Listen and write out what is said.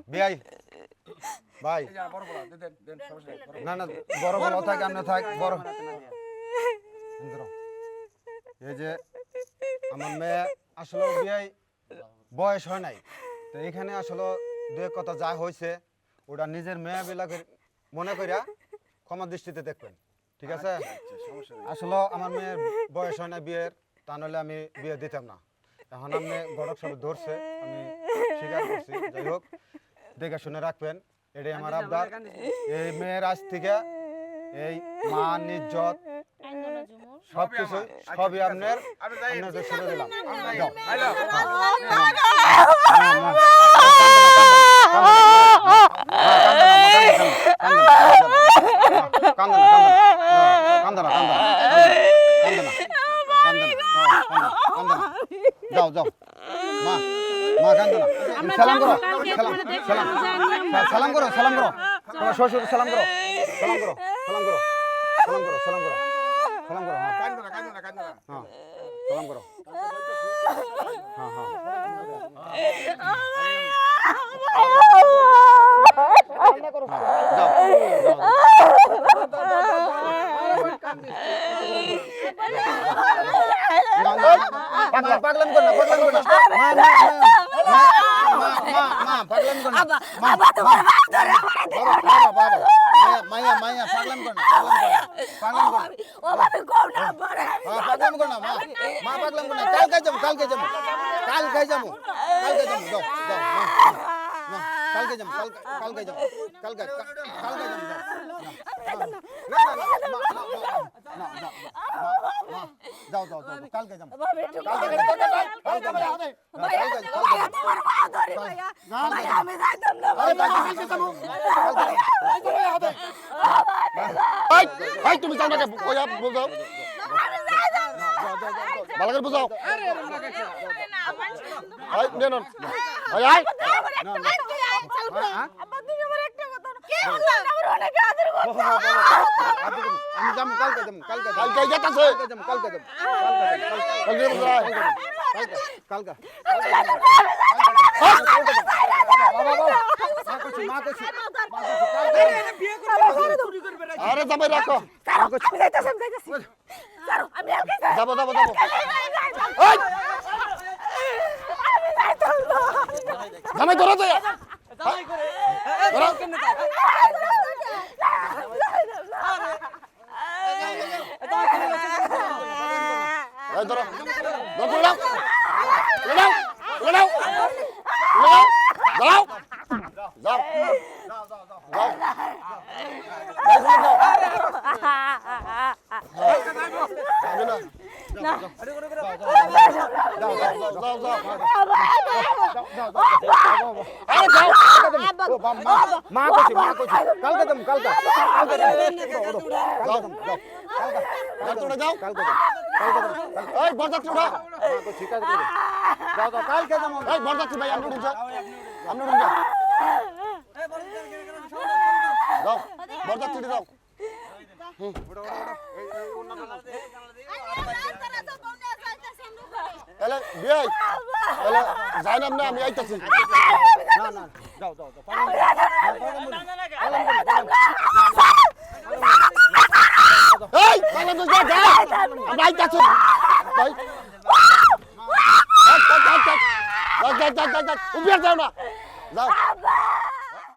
বিয়াই ভাই না না বড় বড় থাক আর না থাক বড় এই যে আমার মেয়ে আসলে বিয়াই বয়স হয় নাই তো এখানে আসলে দু এক কথা যা হয়েছে ওটা নিজের মেয়ে বিলাকে মনে করিয়া ক্ষমা দৃষ্টিতে দেখবেন ঠিক আছে আসলে আমার মেয়ের বয়স হয় না বিয়ের তা নাহলে আমি বিয়ে দিতাম না এখন আপনি গড়ক সব ধরছে আমি স্বীকার করছি যাই হোক দেখে শুনে রাখবেন এটাই আমার আবদার এই মেয়ের আজ থেকে এই মান ইজ্জত সবকিছু সবই আপনার শুনে দিলাম যাও যাও মা মা কান্দো না সালাম করো সালাম করো সালাম করো তোমার শ্বশুর সালাম করো সালাম করো সালাম করো সালাম করো সালাম করো সালাম করো হ্যাঁ কান্দো না কান্দো না কান্দো না হ্যাঁ সালাম করো হ্যাঁ হ্যাঁ পাগলাম কর না পাগলাম কর না মা পাগলাম কর না বাবা তোমার বাবা মাইয়া মাইয়া পাগলাম কর না পাগলাম কর ও বাবা কম না বড় পাগলাম কর না মা পাগলাম কর না কালকে যাবো কালকে যাবো কালকে যাবো কালকে যাবো দাও দাও কালকে যাবো কালকে যাবো কালকে কালকে যাবো যাও যাও যাও কালকে যাবো তুমি যাও না বোঝাও ভালো করে বোঝাও আমি যাবো কালকে যাবো কালকে কালকে যেতেছে কালকে যাবো কালকে আরে যাবে রাখো যাবো যাবো যাবো জামাই ধরো তো ধরো মা কইছি কালকে যাবো কালকে যাও কালকে এই বরযাত্রী উঠা ঠিক আছে যাও যাও কালকে যাবো এই বরযাত্রী ভাই আপনি উঠুন আপনি উঠুন যাও বরযাত্রী যাও এলে বিয়াই এলে যাই না আমি আইতাছি না না যাও যাও যাও এই পাগলাম তো যা যা আমি আইতাছি ভাই যা যা যা যা যা যা উবিয়ার যাও না যাও